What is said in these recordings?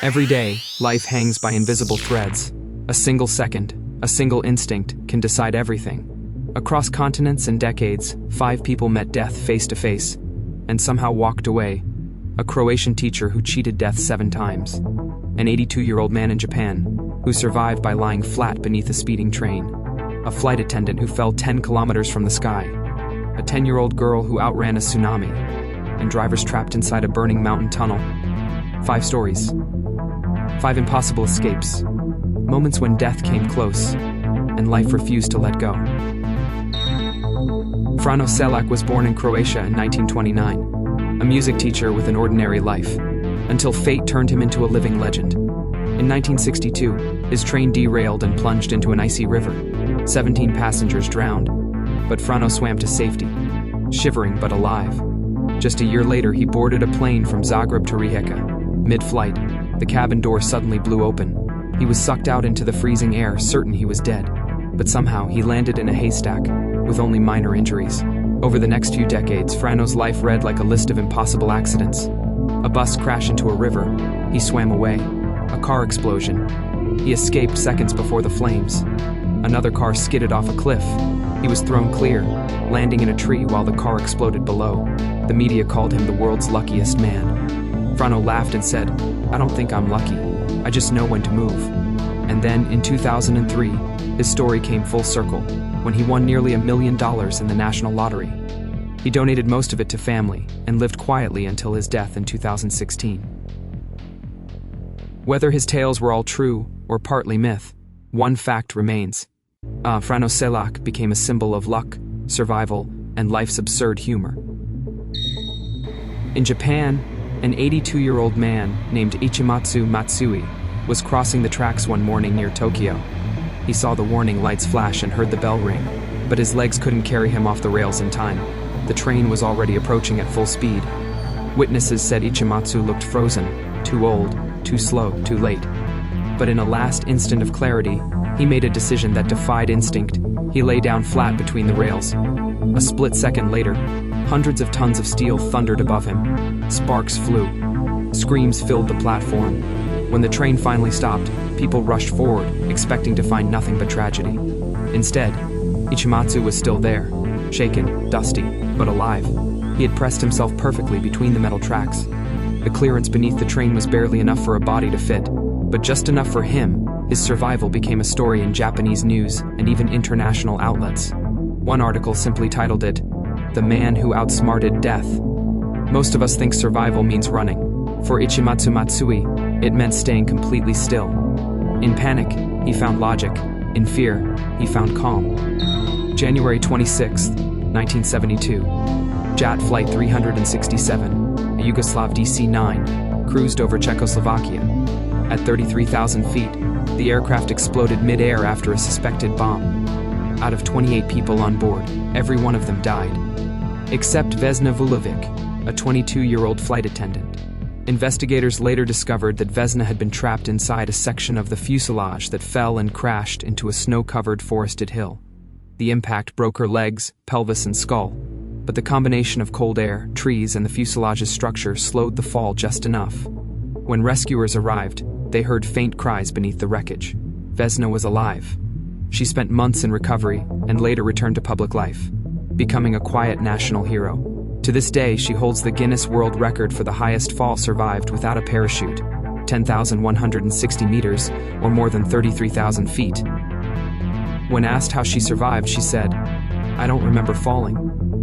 Every day, life hangs by invisible threads. A single second, a single instinct can decide everything. Across continents and decades, 5 people met death face to face and somehow walked away. A Croatian teacher who cheated death 7 times. An 82-year-old man in Japan who survived by lying flat beneath a speeding train. A flight attendant who fell 10 kilometers from the sky. A 10-year-old girl who outran a tsunami. And drivers trapped inside a burning mountain tunnel. 5 stories. 5 impossible escapes. Moments when death came close and life refused to let go. Frano Selak was born in Croatia in 1929, a music teacher with an ordinary life, until fate turned him into a living legend. In 1962, his train derailed and plunged into an icy river. 17 passengers drowned, but Frano swam to safety, shivering but alive. Just a year later, he boarded a plane from Zagreb to Rijeka. Mid-flight, the cabin door suddenly blew open. He was sucked out into the freezing air, certain he was dead. But somehow, he landed in a haystack, with only minor injuries. Over the next few decades, Frano's life read like a list of impossible accidents. A bus crashed into a river. He swam away. A car explosion. He escaped seconds before the flames. Another car skidded off a cliff. He was thrown clear, landing in a tree while the car exploded below. The media called him the world's luckiest man. Frano laughed and said, "I don't think I'm lucky. I just know when to move." And then, in 2003, his story came full circle, when he won nearly $1 million in the national lottery. He donated most of it to family and lived quietly until his death in 2016. Whether his tales were all true or partly myth, one fact remains. Frano Selak became a symbol of luck, survival, and life's absurd humor. In Japan, an 82-year-old man named Ichimatsu Matsui was crossing the tracks one morning near Tokyo. He saw the warning lights flash and heard the bell ring, but his legs couldn't carry him off the rails in time. The train was already approaching at full speed. Witnesses said Ichimatsu looked frozen, too old, too slow, too late. But in a last instant of clarity, he made a decision that defied instinct. He lay down flat between the rails. A split second later, hundreds of tons of steel thundered above him. Sparks flew. Screams filled the platform. When the train finally stopped, people rushed forward, expecting to find nothing but tragedy. Instead, Ichimatsu was still there, shaken, dusty, but alive. He had pressed himself perfectly between the metal tracks. The clearance beneath the train was barely enough for a body to fit, but just enough for him. His survival became a story in Japanese news and even international outlets. One article simply titled it, "The Man Who Outsmarted Death." Most of us think survival means running. For Ichimatsu Matsui, it meant staying completely still. In panic, he found logic. In fear, he found calm. January 26, 1972. JAT Flight 367, a Yugoslav DC-9, cruised over Czechoslovakia. At 33,000 feet, the aircraft exploded mid-air after a suspected bomb. Out of 28 people on board, every one of them died. Except Vesna Vulovic, a 22-year-old flight attendant. Investigators later discovered that Vesna had been trapped inside a section of the fuselage that fell and crashed into a snow-covered forested hill. The impact broke her legs, pelvis, and skull, but the combination of cold air, trees, and the fuselage's structure slowed the fall just enough. When rescuers arrived, they heard faint cries beneath the wreckage. Vesna was alive. She spent months in recovery and later returned to public life, becoming a quiet national hero. To this day, she holds the Guinness World Record for the highest fall survived without a parachute, 10,160 meters, or more than 33,000 feet. When asked how she survived, she said, "I don't remember falling.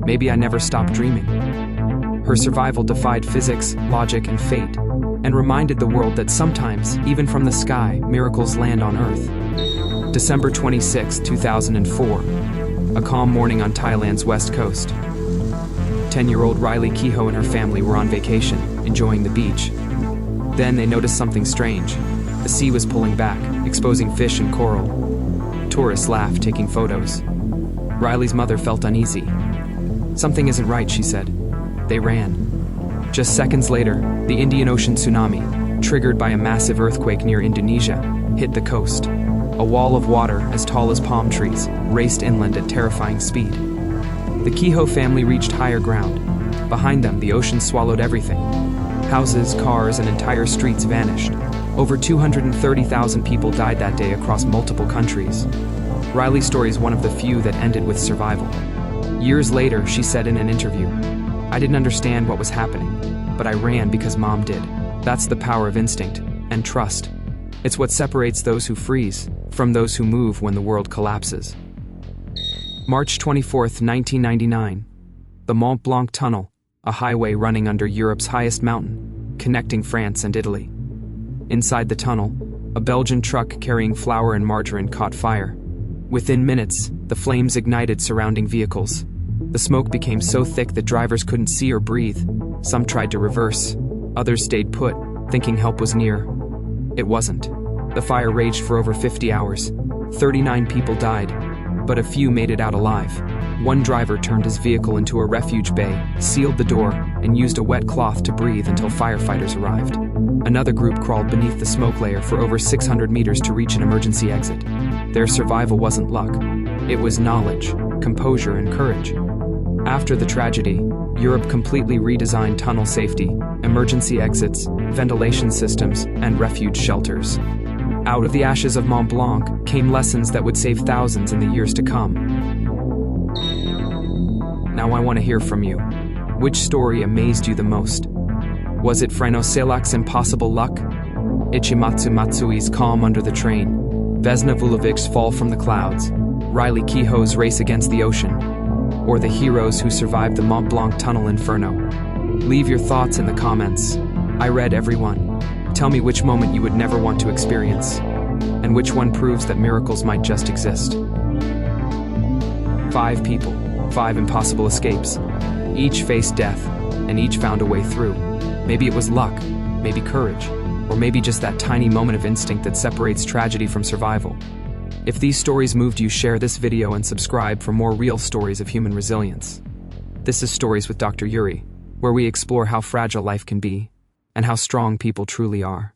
Maybe I never stopped dreaming." Her survival defied physics, logic, and fate, and reminded the world that sometimes, even from the sky, miracles land on Earth. December 26, 2004. A calm morning on Thailand's west coast. 10-year-old Riley Kehoe and her family were on vacation, enjoying the beach. Then they noticed something strange. The sea was pulling back, exposing fish and coral. Tourists laughed, taking photos. Riley's mother felt uneasy. "Something isn't right," she said. They ran. Just seconds later, the Indian Ocean tsunami, triggered by a massive earthquake near Indonesia, hit the coast. A wall of water as tall as palm trees raced inland at terrifying speed. The Kehoe family reached higher ground. Behind them, the ocean swallowed everything. Houses, cars, and entire streets vanished. Over 230,000 people died that day across multiple countries. Riley's story is one of the few that ended with survival. Years later, she said in an interview, "I didn't understand what was happening, but I ran because Mom did." That's the power of instinct and trust. It's what separates those who freeze from those who move when the world collapses. March 24, 1999. The Mont Blanc Tunnel, a highway running under Europe's highest mountain, connecting France and Italy. Inside the tunnel, a Belgian truck carrying flour and margarine caught fire. Within minutes, the flames ignited surrounding vehicles. The smoke became so thick that drivers couldn't see or breathe. Some tried to reverse. Others stayed put, thinking help was near. It wasn't. The fire raged for over 50 hours. 39 people died, but a few made it out alive. One driver turned his vehicle into a refuge bay, sealed the door, and used a wet cloth to breathe until firefighters arrived. Another group crawled beneath the smoke layer for over 600 meters to reach an emergency exit. Their survival wasn't luck. It was knowledge, composure, and courage. After the tragedy, Europe completely redesigned tunnel safety, emergency exits, ventilation systems, and refuge shelters. Out of the ashes of Mont Blanc came lessons that would save thousands in the years to come. Now I want to hear from you. Which story amazed you the most? Was it Franoselak's impossible luck? Ichimatsu Matsui's calm under the train? Vesna Vulovic's fall from the clouds? Riley Kehoe's race against the ocean? Or the heroes who survived the Mont Blanc tunnel inferno? Leave your thoughts in the comments. I read every one. Tell me which moment you would never want to experience, and which one proves that miracles might just exist. 5 people, 5 impossible escapes. Each faced death, and each found a way through. Maybe it was luck, maybe courage, or maybe just that tiny moment of instinct that separates tragedy from survival. If these stories moved you, share this video and subscribe for more real stories of human resilience. This is Stories with Dr. Yuri, where we explore how fragile life can be and how strong people truly are.